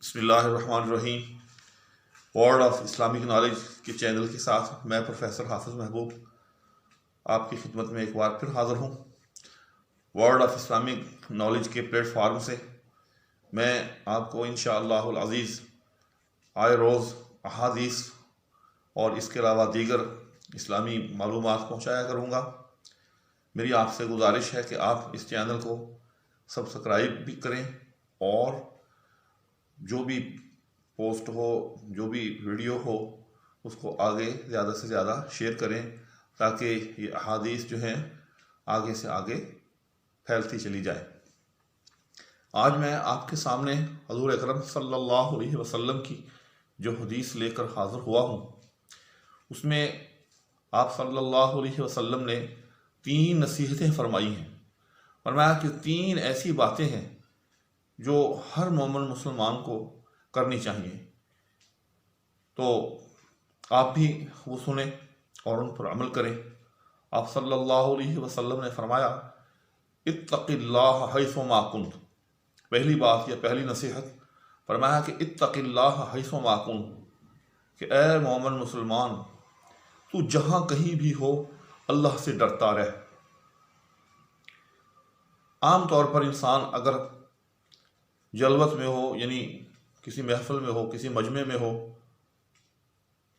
बिस्मिल्लाहिर्रहमानिर्रहीम। World of Islamic knowledge के channel के साथ मैं प्रोफेसर हाफिज़ महबूब आपकी खिदमत में एक बार फिर हाज़िर हूँ। वर्ल्ड ऑफ इस्लामिक नॉलेज के प्लेटफार्म से मैं आपको इंशाअल्लाहुल अज़ीज़ आए रोज़ अहादीस और इसके अलावा दीगर इस्लामी मालूमात पहुँचाया करूँगा। मेरी आपसे गुजारिश है कि आप इस चैनल को सब्सक्राइब भी करें और जो भी पोस्ट हो, जो भी वीडियो हो, उसको आगे ज़्यादा से ज़्यादा शेयर करें ताकि ये अहादीस जो हैं आगे से आगे फैलती चली जाए। आज मैं आपके सामने हज़ूर अकरम सल्लल्लाहु अलैहि वसल्लम की जो हदीस लेकर हाज़िर हुआ हूँ, उसमें आप सल्लल्लाहु अलैहि वसल्लम ने 3 नसीहतें फरमाई हैं। फरमाया कि 3 ऐसी बातें हैं जो हर मोमिन मुसलमान को करनी चाहिए, तो आप भी वो सुने और उन पर अमल करें। आप सल्लल्लाहु अलैहि वसल्लम ने फरमाया, इत्तक़िल्लाह हैसुमा कुन्त। पहली बात या पहली नसीहत फरमाया कि इत्तक़िल्लाह हैसुमा कुन्त, कि ऐ मोमिन मुसलमान, तू जहाँ कहीं भी हो अल्लाह से डरता रह। आम तौर पर इंसान अगर जलवत में हो, यानी किसी महफिल में हो, किसी मजमे में हो,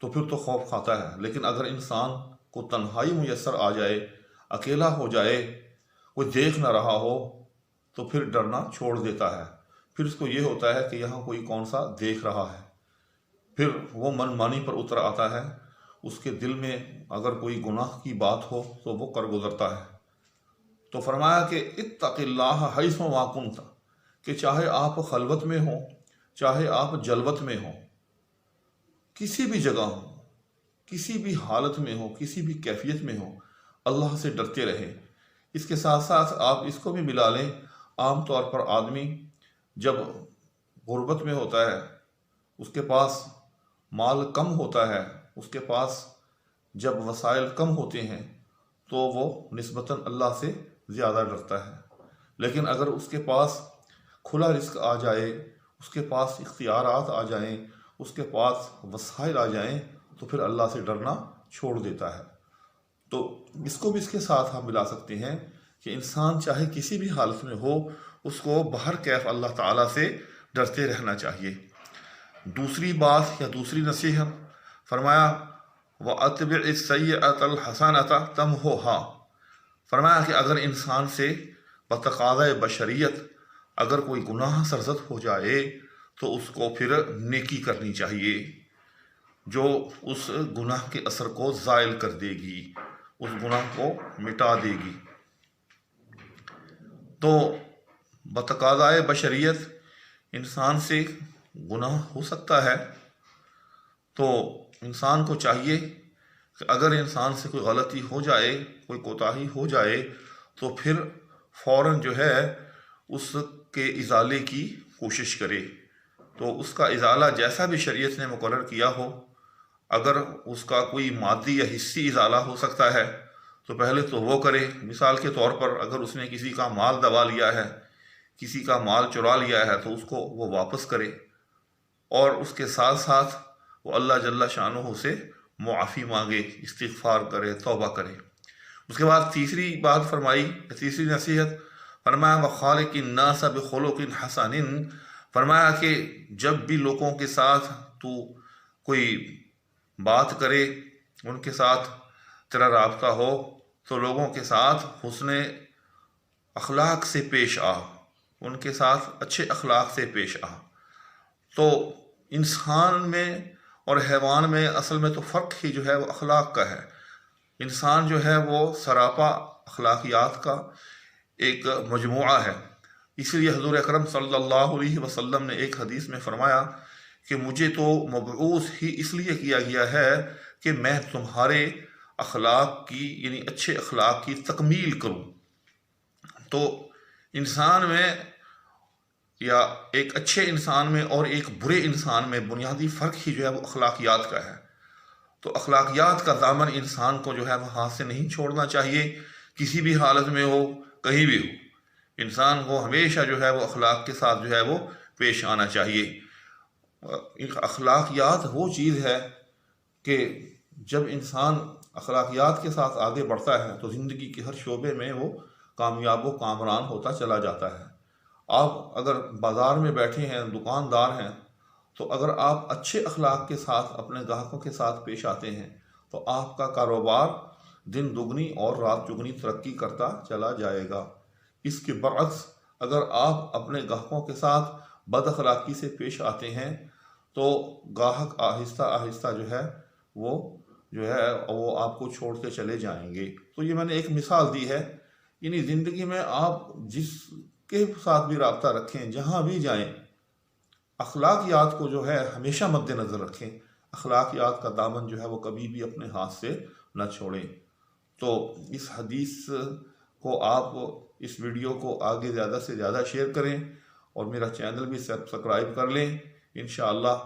तो फिर तो खौफ खाता है। लेकिन अगर इंसान को तन्हाई मुयस्सर आ जाए, अकेला हो जाए, कोई देख ना रहा हो, तो फिर डरना छोड़ देता है। फिर उसको ये होता है कि यहाँ कोई कौन सा देख रहा है। फिर वो मनमानी पर उतर आता है। उसके दिल में अगर कोई गुनाह की बात हो तो वो कर गुजरता है। तो फरमाया कि इत्तक़िल्लाह हैसुमा कुन्त, कि चाहे आप खलवत में हो, चाहे आप जलवत में हो, किसी भी जगह हो, किसी भी हालत में हो, किसी भी कैफियत में हो, अल्लाह से डरते रहे। इसके साथ साथ आप इसको भी मिला लें, आम तौर पर आदमी जब गुर्बत में होता है, उसके पास माल कम होता है, उसके पास जब वसाइल कम होते हैं, तो वो निस्बतन अल्लाह से ज़्यादा डरता है। लेकिन अगर उसके पास खुला रिस्क आ जाए, उसके पास इख्तियारात आ जाएं, उसके पास वसाइल आ जाएं, तो फिर अल्लाह से डरना छोड़ देता है। तो इसको भी इसके साथ हम मिला सकते हैं कि इंसान चाहे किसी भी हालत में हो, उसको बहर कैफ अल्लाह ताला से डरते रहना चाहिए। दूसरी बात या दूसरी नसीहत फरमाया, व अत्बिअ सय्यअतल हसनता तमहुहा। फरमाया कि अगर इंसान से बतक़ाज़ा बशरियत अगर कोई गुनाह सरज़द हो जाए तो उसको फिर नेकी करनी चाहिए, जो उस गुनाह के असर को ज़ाइल कर देगी, उस गुनाह को मिटा देगी। तो बतक़ाज़ा बशरियत इंसान से गुनाह हो सकता है, तो इंसान को चाहिए कि अगर इंसान से कोई गलती हो जाए, कोई कोताही हो जाए, तो फिर फ़ौरन जो है उसके इज़ाले की कोशिश करे। तो उसका इज़ाला जैसा भी शरीयत ने मुकर्रर किया हो, अगर उसका कोई मादी या हिस्सी इज़ाला हो सकता है तो पहले तो वो करे। मिसाल के तौर पर अगर उसने किसी का माल दबा लिया है, किसी का माल चुरा लिया है, तो उसको वो वापस करे और उसके साथ साथ वो अल्लाह जल्ला शानुहू से मुआफ़ी मांगे, इस्तिग़फ़ार करे, तौबा करे। उसके बाद तीसरी बात फरमाई, तीसरी नसीहत फरमाया, व खालिक़िन नास बिखुलुक़िन हसनिन। फरमाया कि जब भी लोगों के साथ तू कोई बात करे, उनके साथ तेरा राब्ता हो, तो लोगों के साथ हुस्ने अखलाक से पेश आ, उनके साथ अच्छे अखलाक से पेश आ। तो इंसान में और हैवान में असल में तो फ़र्क ही जो है वो अखलाक का है। इंसान जो है वो सरापा अखलाकियात का एक मजमुआ है। इसलिए हज़ूर अकरम सल्लल्लाहु अलैहि वसल्लम ने एक हदीस में फरमाया कि मुझे तो मबऊस ही इसलिए किया गया है कि मैं तुम्हारे अखलाक की, यानी अच्छे अखलाक की तकमील करूं। तो इंसान में या एक अच्छे इंसान में और एक बुरे इंसान में बुनियादी फ़र्क ही जो है वो अखलाकियात का है। तो अखलाकियात का दामन इंसान को जो है वो हाथ से नहीं छोड़ना चाहिए। किसी भी हालत में हो, कहीं भी हो, इंसान को हमेशा जो है वो अखलाक के साथ जो है वो पेश आना चाहिए। اخلاقیات وہ چیز ہے کہ جب انسان اخلاقیات کے ساتھ آگے بڑھتا ہے تو زندگی کے ہر شعبے میں وہ کامیاب و کامران ہوتا چلا جاتا ہے۔ آپ اگر بازار میں بیٹھے ہیں، دکاندار ہیں، تو اگر آپ اچھے اخلاق کے ساتھ اپنے گاہکوں کے ساتھ پیش آتے ہیں تو آپ کا کاروبار دن دگنی اور رات چگنی ترقی کرتا چلا جائے گا۔ اس کے برعکس اگر آپ اپنے گاہکوں کے ساتھ بد اخلاقی سے پیش آتے ہیں تو گاہک آہستہ آہستہ جو ہے وہ آپ کو چھوڑ کے چلے جائیں گے۔ تو یہ میں نے ایک مثال دی ہے، یعنی زندگی میں آپ جس کے ساتھ بھی رابطہ رکھیں، جہاں بھی جائیں، اخلاقیات کو جو ہے ہمیشہ مد نظر رکھیں، اخلاقیات کا دامن جو ہے وہ کبھی بھی اپنے ہاتھ سے نہ چھوڑیں۔ تو اس حدیث کو آپ اس ویڈیو کو آگے زیادہ سے زیادہ شیئر کریں اور میرا چینل بھی سبسکرائب کر لیں۔ انشاءاللہ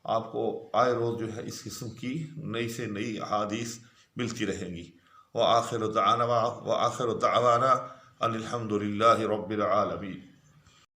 آپ کو آئے روز جو ہے اس قسم کی نئی سے نئی احادیث ملتی رہیں گی۔ وآخر دعوانا ان الحمد للہ رب العالمین۔